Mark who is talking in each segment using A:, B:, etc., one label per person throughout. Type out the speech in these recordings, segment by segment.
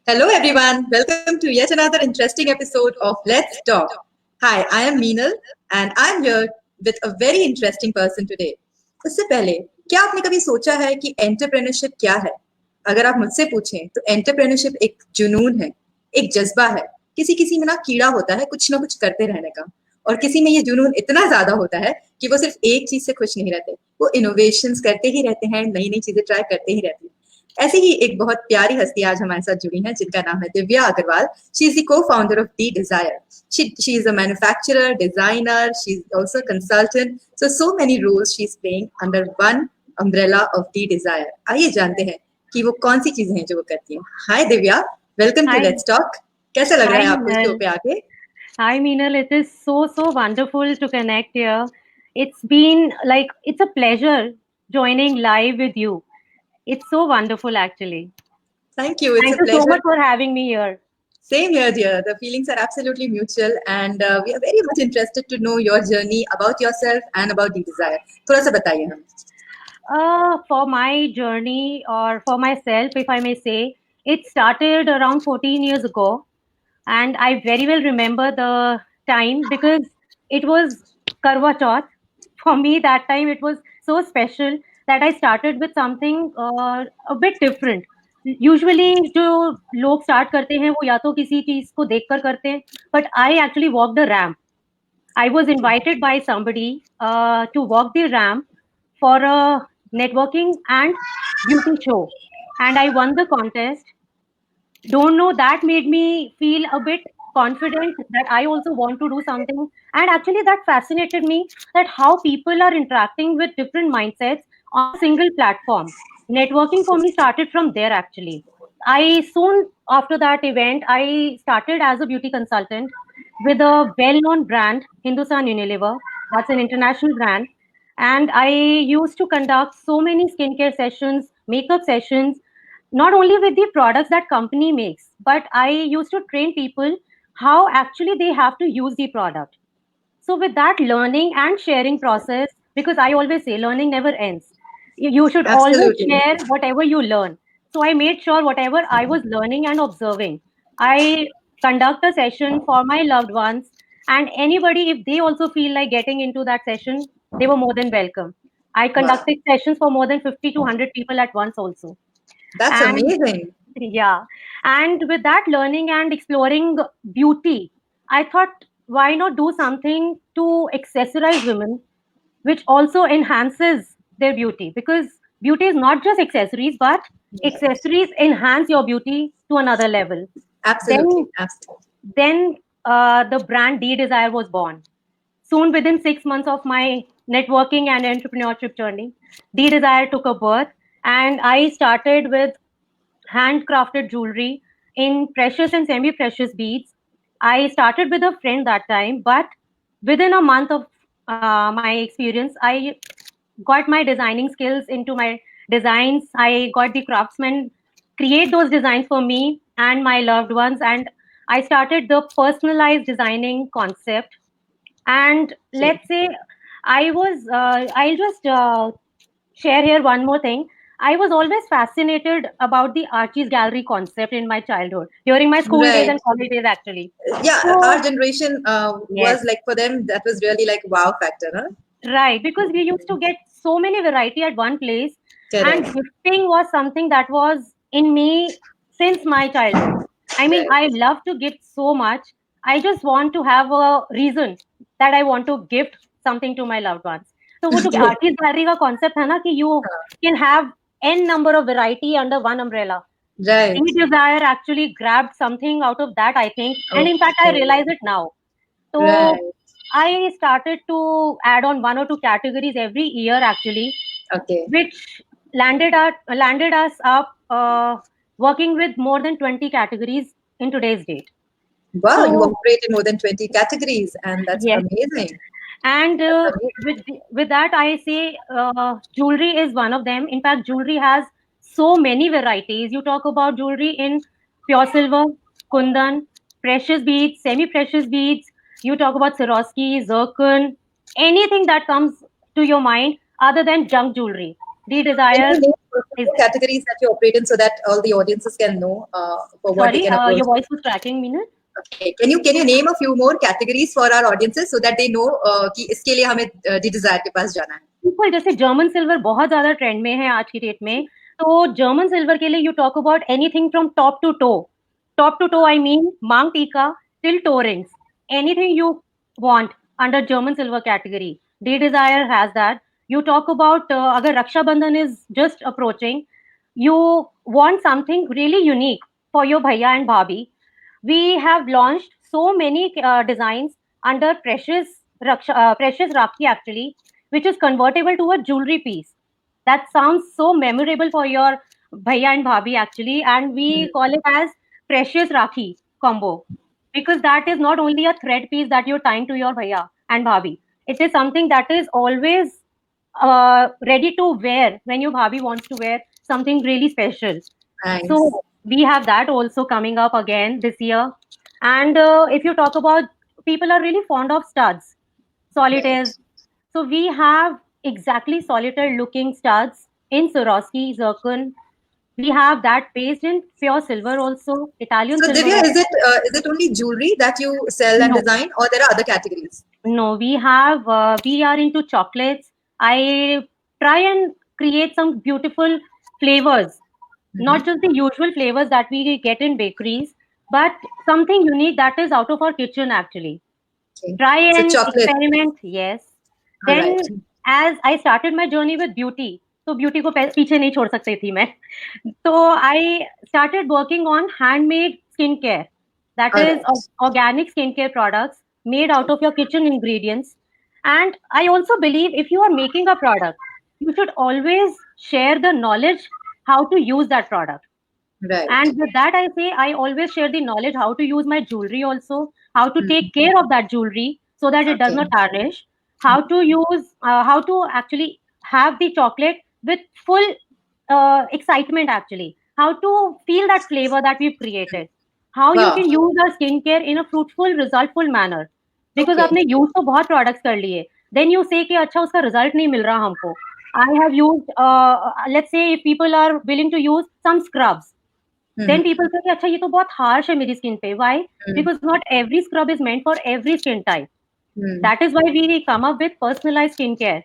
A: Hello, everyone. Welcome to yet another interesting episode of Let's Talk. Hi, I am Meenal, and I'm here with a very interesting person today. उससे पहले क्या आपने कभी सोचा है कि एंटरप्रेन्योरशिप क्या है? अगर आप मुझसे पूछें तो एंटरप्रेन्योरशिप एक जुनून है, एक जज्बा है। किसी किसी में ना कीड़ा होता है कुछ ना कुछ करते रहने का, और किसी में ये जुनून इतना ज्यादा होता है कि वो सिर्फ एक चीज से खुश नहीं रहते, वो इनोवेशंस करते ही रहते हैं, नई नई चीजें ट्राई करते ही रहते हैं। ऐसी ही एक बहुत प्यारी हस्ती आज हमारे साथ जुड़ी हैं जिनका नाम है Divya Agarwal. She is the co-founder of the Desire. she is a manufacturer, designer, she's also a consultant, so many roles she's playing under one umbrella of the Desire. आइए जानते हैं कि वो कौन सी चीजें हैं जो वो करती हैं। Hi Divya, welcome to
B: Hi,
A: let's talk. कैसा लग रहा
B: hi,
A: है आपको शो
B: Meenal.
A: पे आके?
B: Hi, Meenal. It is so wonderful to connect here. It's been like it's a pleasure joining live with you. It's so wonderful, actually.
A: Thank you, it's
B: Thank
A: a
B: you so
A: pleasure.
B: much for having me here.
A: Same here, dear. The feelings are absolutely mutual, and we are very much interested to know your journey, about yourself and about the desire. थोड़ा सा बताइए हमें।
B: For my journey, or for myself, if I may say, it started around 14 years ago, and I very well remember the time because it was Karwa Chauth. For me, that time it was so special that I started with something a bit different. Usually, जो लोग start करते हैं वो या तो किसी चीज को देखकर करते हैं, but I actually walked the ramp. I was invited by somebody to walk the ramp for a networking and beauty show, and I won the contest. Don't know, that made me feel a bit confident that I also want to do something. And actually, that fascinated me that how people are interacting with different mindsets on a single platform. Networking for me started from there actually. I soon after that event, I started as a beauty consultant with a well known brand, Hindustan Unilever. That's an international brand. And I used to conduct so many skincare sessions, makeup sessions, not only with the products that company makes, but I used to train people how actually they have to use the product. So with that learning and sharing process, because I always say learning never ends, you should always
A: Absolutely.
B: share whatever you learn. So I made sure whatever I was learning and observing, I conduct a session for my loved ones, and anybody, if they also feel like getting into that session, they were more than welcome. I
A: Wow,
B: conducted sessions for more than 50 to 100 people at once also.
A: that's
B: And
A: amazing.
B: yeah, and with that learning and exploring beauty, I thought, why not do something to accessorize women, which also enhances their beauty? Because beauty is not just accessories, but
A: Yes.
B: accessories enhance your beauty to another level.
A: Absolutely,
B: Then,
A: absolutely.
B: then the brand D Desire was born. Soon, within 6 months of my networking and entrepreneurship journey, D Desire took a birth, and I started with handcrafted jewelry in precious and semi precious beads. I started with a friend that time, but within a month of my experience, I got my designing skills into my designs. I got the craftsmen create those designs for me and my loved ones, and I started the personalized designing concept. And
A: Okay.
B: let's say I'll just share here one more thing. I was always fascinated about the Archie's Gallery concept in my childhood, during my school days
A: Right.
B: and college days, actually.
A: Yeah, our
B: So,
A: generation
B: yes,
A: was like, for them, that was really like wow factor, huh?
B: right, because we used to get so many variety at one place, and
A: Correct.
B: gifting was something that was in me since my childhood. I mean,
A: Right.
B: I love to gift so much. I just want to have a reason that I want to gift something to my loved ones. So वो जो
A: Okay.
B: Artist gallery का concept है ना कि you can have n number of variety under one umbrella.
A: Right.
B: Any desire actually grabbed something out of that, I think, and in fact I
A: Okay.
B: realize it now. So
A: Right.
B: I started to add on one or two categories every year actually,
A: Okay.
B: which landed us up working with more than 20 categories in today's date.
A: Wow, you
B: So
A: operate in more than 20 categories, and that's
B: yes,
A: amazing.
B: and
A: That's amazing.
B: with that I say jewelry is one of them. In fact, jewelry has so many varieties. You talk about jewelry in pure silver, kundan, precious beads, semi precious beads. You talk about Swarovski, zircon, anything that comes to your mind other than junk jewelry. The
A: Can
B: desire.
A: you name So
B: Is
A: more categories that you operate in so that all the audiences can know for what they
B: sorry,
A: can approach.
B: your voice was cracking, Meena.
A: Okay. Can you name a few more categories for our audiences so that they know कि इसके लिए हमें D Dzire के पास जाना है?
B: बिल्कुल, जैसे German silver बहुत ज्यादा ट्रेंड में है आज की डेट में, तो जर्मन सिल्वर के लिए you talk about anything from top to toe I mean maang tikka till toe rings, anything you want under German silver category, D desire has that. You talk about अगर Rakshabandhan is just approaching, you want something really unique for your bhaiya and bhabhi, we have launched so many designs under precious rakhi actually, which is convertible to a jewelry piece. That sounds so memorable for your bhaiya and bhabhi actually, and we
A: Hmm.
B: call it as precious rakhi combo, because that is not only a thread piece that you're tying to your bhaiya and bhabhi. It is something that is always ready to wear when your bhabhi wants to wear something really special.
A: Nice.
B: So we have that also coming up again this year. And if you talk about, people are really fond of studs, solitaires.
A: Right.
B: So we have exactly solitaire looking studs in Swarovski, zircon. We have that based in pure silver also, Italian
A: So
B: silver
A: Divya,
B: also.
A: is it only jewelry that you sell and
B: No,
A: design, or there are other categories?
B: no, we are into chocolates. I try and create some beautiful flavors, not
A: Mm-hmm.
B: just the usual flavors that we get in bakeries, but something unique that is out of our kitchen actually.
A: Okay.
B: Try
A: So
B: and
A: chocolate.
B: experiment, yes.
A: All
B: Then
A: right.
B: as I started my journey with beauty, तो beauty को पीछे नहीं छोड़ सकती थी मैं. So I started working on handmade skincare, that
A: All
B: is
A: right.
B: organic skincare products made out of your kitchen ingredients. And I also believe if you are making a product, you should always share the knowledge how to use that product.
A: Right.
B: And with that, I say I always share the knowledge how to use my jewelry also, how to take
A: Mm-hmm.
B: care of that jewelry so that it does
A: Okay.
B: not tarnish, how to use, how to actually have the chocolate with full excitement actually, how to feel that flavor that we've created, how you
A: Wow.
B: can use our skincare in a fruitful, resultful manner. Because
A: Okay.
B: आपने use तो बहुत products कर लिए, then you से कि अच्छा उसका result नहीं मिल रहा हमको. I have used, let's say if people are willing to use some scrubs, then
A: Mm-hmm.
B: people say कि अच्छा ये तो बहुत harsh है मेरी skin पे. Why? Because not every scrub is meant for every skin type.
A: Mm-hmm.
B: That is why we come up with personalized skincare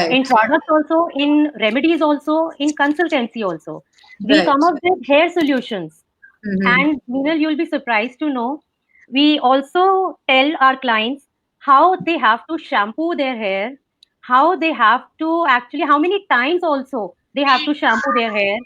B: in
A: Right.
B: products also, in remedies also, in consultancy also. We come
A: Right.
B: up with hair solutions.
A: Mm-hmm.
B: And Meenal, you'll be surprised to know, we also tell our clients how they have to shampoo their hair, how they have to actually, how many times also they have to shampoo their hair,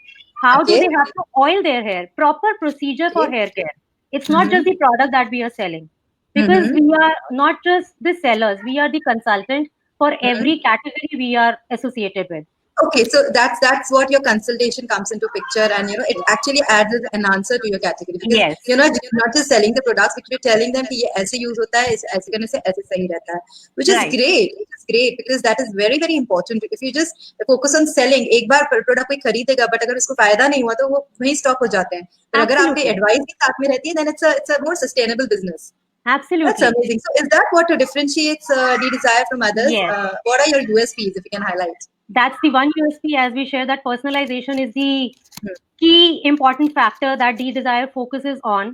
B: how do
A: Okay.
B: they have to oil their hair, proper procedure for
A: Okay.
B: hair care. It's not just
A: Mm-hmm.
B: the product that we are selling, because
A: Mm-hmm.
B: we are not just the sellers, we are the consultant for every category we are associated with.
A: Okay, so that's what your consultation comes into picture, and it actually adds an answer to your category because
B: Yes,
A: you're not just selling the products, but you're telling them कि ये ऐसे use होता है, ऐसे करने से ऐसे सही रहता है, which is
B: right.
A: great. Which is great because that is very very important. If you just focus on selling, एक बार प्रोडक्ट कोई खरीदेगा, but अगर उसको फायदा नहीं हुआ तो वो वहीं स्टॉक हो जाते हैं. पर अगर आपकी
B: Absolutely.
A: एडवाइस भी साथ में रहती है, then it's a more sustainable business. That's
B: Absolutely.
A: amazing. So is that what differentiates the desire from others?
B: Yes.
A: What are your USPs if you can highlight?
B: That's the one USP, as we share, that personalization is the
A: Hmm.
B: key important factor that the desire focuses on.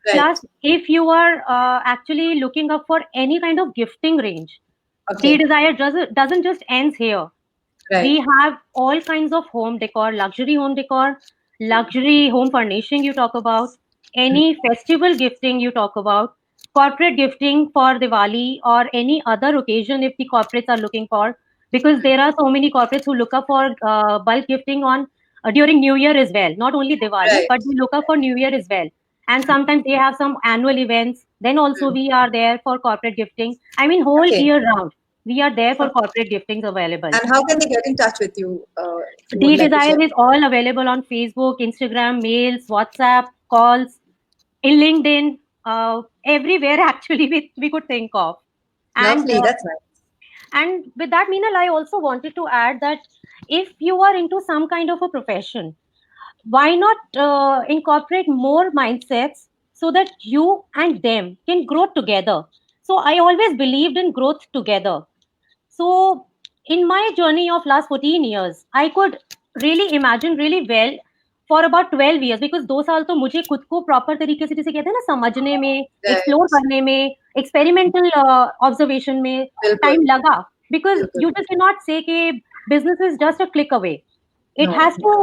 A: Right.
B: Plus, if you are actually looking up for any kind of gifting range, the
A: Okay.
B: desire doesn't just ends here.
A: Right.
B: We have all kinds of home decor, luxury home furnishing you talk about, any festival gifting you talk about, corporate gifting for Diwali or any other occasion if the corporates are looking for, because there are so many corporates who look up for bulk gifting on during New Year as well. Not only Diwali,
A: Right.
B: but they look up for New Year as well. And sometimes they have some annual events. Then also
A: Mm.
B: we are there for corporate gifting. I mean, whole
A: Okay.
B: year round we are there for
A: Okay.
B: corporate giftings available.
A: And how can they get in touch with you if you would
B: D
A: like to share?
B: Desire is all available on Facebook, Instagram, mails, WhatsApp, calls, in LinkedIn, everywhere actually we could think of. And
A: Lovely. That's nice.
B: and with that, Meenal, I also wanted to add that if you are into some kind of a profession, why not incorporate more mindsets so that you and them can grow together? So I always believed in growth together. So in my journey of last 14 years, I could really imagine really well for about 12 years, because 2 साल तो मुझे खुद को proper तरीके से, जिसे कहते हैं ना, समझने में, एक्सप्लोर
A: राइट,
B: करने में, एक्सपेरिमेंटल ऑब्जर्वेशन में
A: बिल्कुल,
B: टाइम लगा, बिकॉज
A: बिल्कुल।
B: You just can not say कि business is just a click away. It
A: no,
B: has to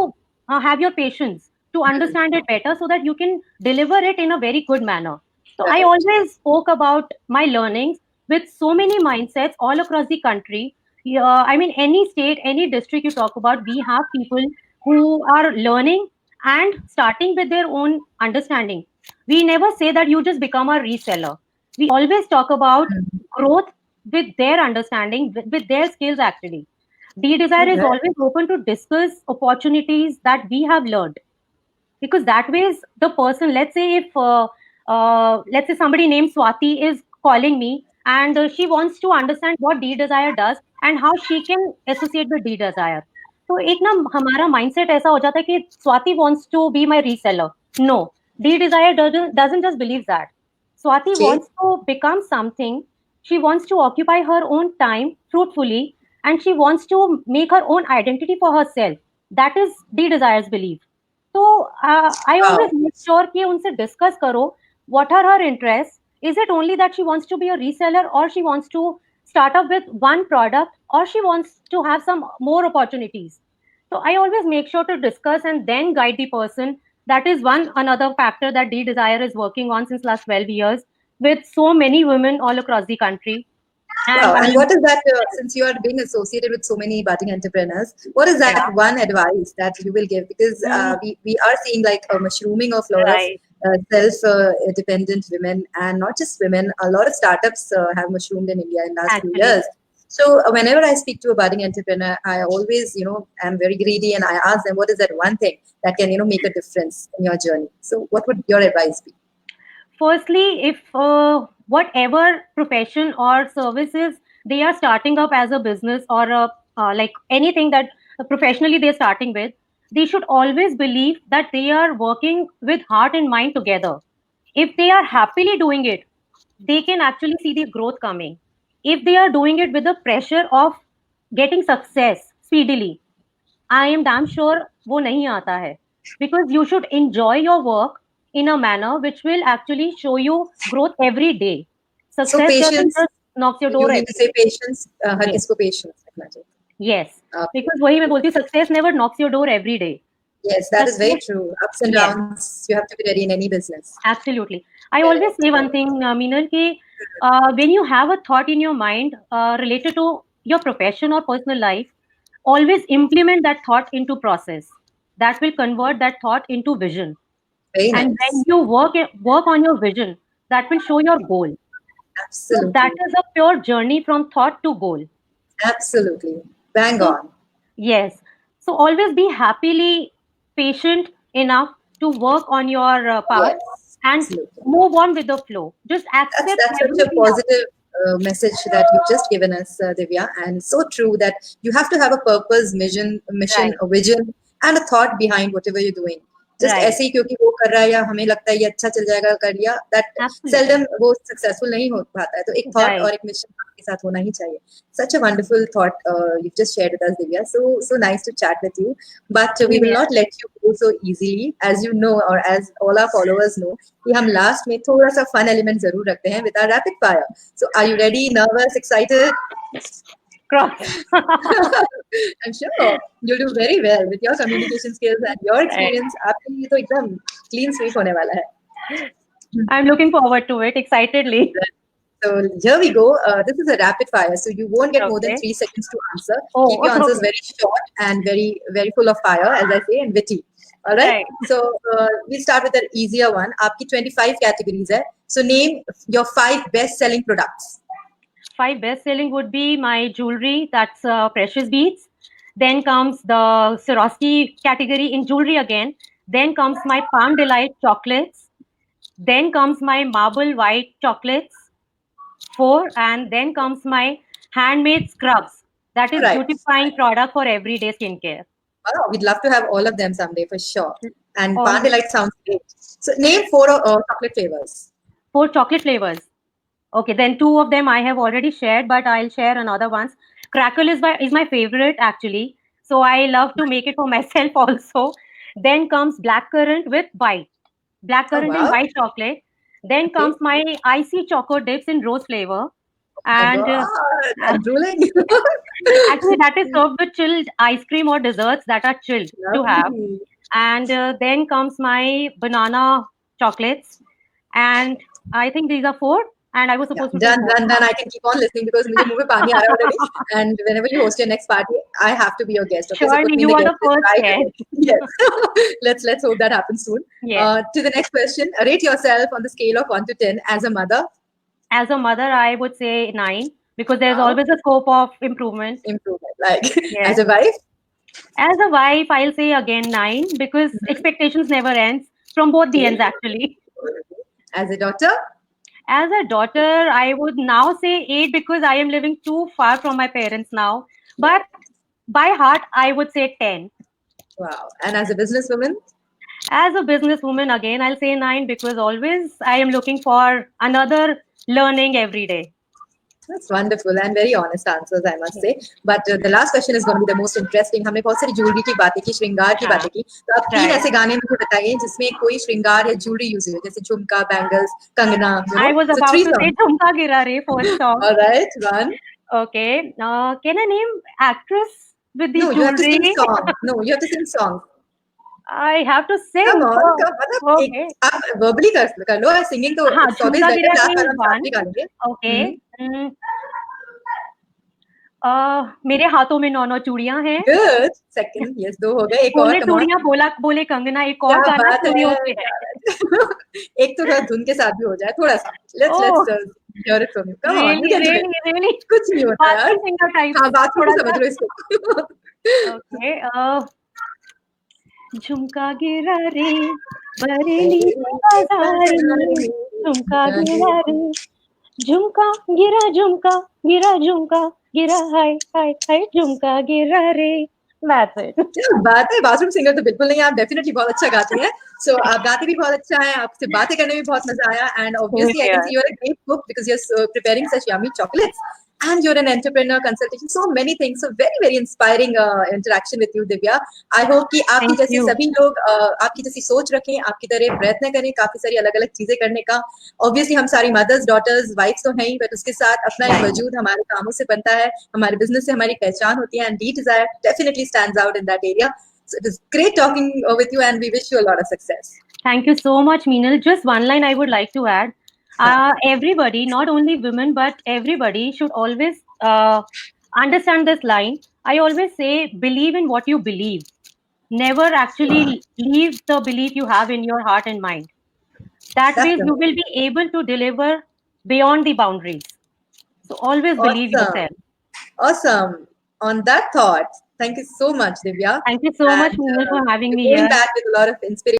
A: या,
B: have your patience to
A: hmm,
B: understand it better so that you can deliver it in a very good manner. So I
A: right,
B: always spoke about my learnings with so many mindsets all across the country. I mean, any state, any district you talk about, we have people who are learning and starting with their own understanding. We never say that you just become a reseller. We always talk about
A: hmm,
B: growth with their understanding, with their skills actually. D Desire is
A: correct,
B: always open to discuss opportunities that we have learned, because that way is the person. Let's say if let's say somebody named Swati is calling me, and she wants to understand what D Desire does and how she can associate with D Desire. तो एक ना हमारा mindset ऐसा हो जाता है कि Swati wants to be my reseller. No, D Desire doesn't just believe that. Swati
A: okay,
B: wants to become something. She wants to occupy her own time fruitfully, and she wants to make her own identity for herself. That is D Desire's belief. तो I
A: wow!
B: always make sure कि उनसे discuss करो what are her interests. Is it only that she wants to be a reseller, or she wants to start up with one product, or she wants to have some more opportunities? So I always make sure to discuss and then guide the person. That is one another factor that D Desire is working on since last 12 years with so many women all across the country. And
A: Wow.
B: I
A: And
B: mean,
A: what is that, since you are being associated with so many budding entrepreneurs, what is
B: yeah,
A: that one advice that you will give? Because
B: mm,
A: we are seeing like a mushrooming of a lot of
B: right,
A: self-dependent women, and not just women, a lot of startups have mushroomed in India in the last few
B: actually.
A: years. So whenever I speak to a budding entrepreneur, I always, am very greedy, and I ask them, what is that one thing that can, make a difference in your journey? So what would your advice be?
B: Firstly, if whatever profession or services they are starting up as a business, or like anything that professionally they're starting with, they should always believe that they are working with heart and mind together. If they are happily doing it, they can actually see the growth coming. If they are doing it with the pressure of getting success speedily, I am damn sure वो नहीं आता है. Because you should enjoy your work in a manner which will actually show you growth every day.
A: So
B: Success doesn't
A: patience,
B: just knocks your door
A: you mean to
B: every
A: say
B: day.
A: patience, her
B: Yes,
A: किसको patience रखना चाहिए?
B: yes.
A: Okay.
B: Because वही मैं बोलती हूँ, success never knocks your door every day.
A: Yes, that is very
B: Success,
A: true. Ups and
B: yes,
A: downs, you have to be ready in any business.
B: absolutely. I always
A: Correct,
B: say one
A: correct.
B: thing, Meenal, कि when you have a thought in your mind related to your profession or personal life, always implement that thought into process. That will convert that thought into vision.
A: Very
B: And when
A: nice.
B: you work on your vision, that will show your goal. So that
A: Absolutely.
B: is a pure journey from thought to goal.
A: Absolutely. Bang
B: So
A: on.
B: yes, so always be happily patient enough to work on your path
A: Yes,
B: and
A: absolutely.
B: move on with the flow. Just accept
A: That's such a
B: everything happens.
A: positive message that you've just given us, Divya, and so true that you have to have a purpose, mission,
B: Right,
A: a vision, and a thought behind whatever you're doing. Just
B: right,
A: ऐसे ही क्योंकि वो कर रहा है या हमें लगता है ये अच्छा चल जाएगा कर लिया, that
B: absolutely,
A: seldom वो सक्सेसफुल नहीं हो पाता है. तो एक थॉट
B: right.
A: और एक मिशन आपके साथ होना ही चाहिए. Such a wonderful thought you've just shared with us, Divya. So nice to chat with you. But we
B: Same
A: will
B: here.
A: not let you go so easily, as you know, or as all our followers know. कि हम last में थोड़ा सा fun element जरूर रखते हैं with our rapid fire. So are you ready, nervous, excited?
B: Cross.
A: I'm sure you'll do very well with your communication skills and your
B: Right.
A: experience. आपके लिए तो एकदम क्लीन स्वीप होने वाला है.
B: I'm looking forward to it excitedly.
A: So here we go. This is a rapid fire, so you won't get more than
B: Okay.
A: 3 seconds to answer. Keep
B: Oh,
A: your answers
B: okay.
A: very short and very, very full of fire, as I say, and witty. All right.
B: Right.
A: So we'll start with an easier one. आपकी 25 categories है. So name your 5 best-selling products.
B: 5 best selling would be my jewelry, that's precious beads. Then comes the Swarovski category in jewelry again. Then comes my Palm Delight chocolates. Then comes my marble white chocolates, 4. And then comes my handmade scrubs. That
A: All
B: is
A: right.
B: beautifying product for everyday skincare.
A: Wow, we'd love to have all of them someday for sure. And Pande
B: Always
A: Light sounds great. So name 4 chocolate flavors.
B: 4 chocolate flavors. Okay, then 2 of them I have already shared, but I'll share another ones. Crackle is my favorite actually. So I love to make it for myself also. Then comes blackcurrant with white,
A: Oh,
B: blackcurrant and
A: wow.
B: white chocolate. Then
A: Okay.
B: comes my icy choco dips in rose flavor.
A: My
B: And
A: God, I'm drooling.
B: actually, that is served with chilled ice cream or desserts that are chilled to have.
A: Lovely.
B: And then comes my banana chocolates. And I think these are four. And I was
A: Yeah,
B: supposed to say
A: done,
B: more.
A: done, done. I can keep on listening because मुझे मुंह में पानी आ रहा है already. And whenever you host your next party, I have to be your guest. Okay, so
B: Surely
A: put me in
B: you
A: the
B: are
A: guest
B: the
A: list
B: first
A: right away.
B: guest.
A: Yes, let's hope that happens soon.
B: Yes.
A: To the next question, rate yourself on the scale of 1 to 10 as a mother.
B: As a mother, I would say nine because there's
A: Wow,
B: always a scope of improvement.
A: improvement. Like as
B: Yes.
A: a wife,
B: As a wife, I'll say again nine because expectations never ends from both the
A: okay.
B: ends actually.
A: As a daughter,
B: As a daughter, I would now say eight because I am living too far from my parents now. But by heart, I would say 10.
A: wow. And as a businesswoman,
B: As a businesswoman, again, I'll say nine because always I am looking for another learning every day.
A: that's wonderful and very honest answers, I must say. But the last question is going to be the most interesting. हमने बहुत सारी jewellery की बातें की, श्रृंगार की
B: हाँ,
A: बातें की. तो अब तीन
B: right.
A: ऐसे गाने मुझे बताइए जिसमें कोई श्रृंगार या ज्वेलरी यूज हुई हो, जैसे झुमका, bangles, Kangana,
B: I was
A: So
B: about
A: three
B: to say
A: songs.
B: Jhumka Gira Re, first song.
A: All right, one.
B: Okay. Can I name actress with the
A: No, you have to sing
B: jewelry?
A: song. No, you have to sing song.
B: I have to
A: Come
B: sing.
A: on,
B: Oh,
A: come. मतलब एक
B: okay.
A: आप verbally कर लो. Singing तो
B: हाँ,
A: it's always
B: झुमका
A: better.
B: गिरा रे
A: last bar
B: is
A: हम साथ
B: one.
A: में गा लेंगे.
B: Okay. मेरे हाथों में 9 चूड़ियां हैं.
A: Good. Second, yes, दो हो गए. एक और,
B: बोले
A: come on.
B: चूड़ियां बोला बोले कंगना, एक
A: क्या
B: और गाना
A: बात
B: चूड़ियों
A: है,
B: से है.
A: क्या बात है. एक तो थोड़ा धुन के साथ भी हो जाए थोड़ा सा. Let's
B: Oh,
A: hear it from you. Come on, you
B: really,
A: can do it.
B: really, really.
A: कुछ नहीं होता यार.
B: बाथरूम सिंगर टाइप
A: हाँ, बाथरूम
B: थोड़ा
A: भी समझ
B: सा.
A: लो इसको.
B: Okay. झुमका गिरा रे बरेली के बाजार में, झुमका गिरा रे, झुमका गिरा झुमका गिरा, हाय हाय हाय झुमका गिरा रे. That's it.
A: क्या बात है, बाथरूम सिंगर तो बिल्कुल नहीं है. आप डेफिनेटली बहुत अच्छा गाती हैं. सो आप गाते भी बहुत अच्छा है, आपसे बातें करने में बहुत मजा आया. And
B: Same
A: obviously I can
B: here.
A: See you are a great cook because you are preparing such yummy chocolates and you're an entrepreneur consultation, so many things, so very inspiring interaction with you, Divya. I hope कि आपकी
B: Thank
A: जैसे
B: you.
A: सभी लोग आपकी जैसी सोच रखें, आपकी तरह प्रयत्न करें काफी सारी अलग अलग चीजें करने का. ऑब्वियसली हम सारी मदर्स, डॉटर्स, वाइफ्स तो हैं ही, बट उसके साथ अपना एक
B: Right.
A: वजूद हमारे कामों से बनता है, हमारे बिजनेस से हमारी पहचान होती है. And the Desire definitely stands out in that area. So it is great talking with you, and we wish you a lot of success.
B: Thank you so much, Meenal. Just one line I would like to add.
A: Huh.
B: Everybody, not only women, but everybody should always understand this line. I always say, believe in what you believe. Never actually leave the belief you have in your heart and mind. That way,
A: That's
B: you will
A: amazing.
B: be able to deliver beyond the boundaries. So always believe
A: Awesome.
B: yourself.
A: Awesome. On that thought, thank you so much, Divya.
B: Thank you so much,
A: And
B: Meenal, for having
A: you're
B: me
A: going
B: here.
A: back with a lot of inspiration.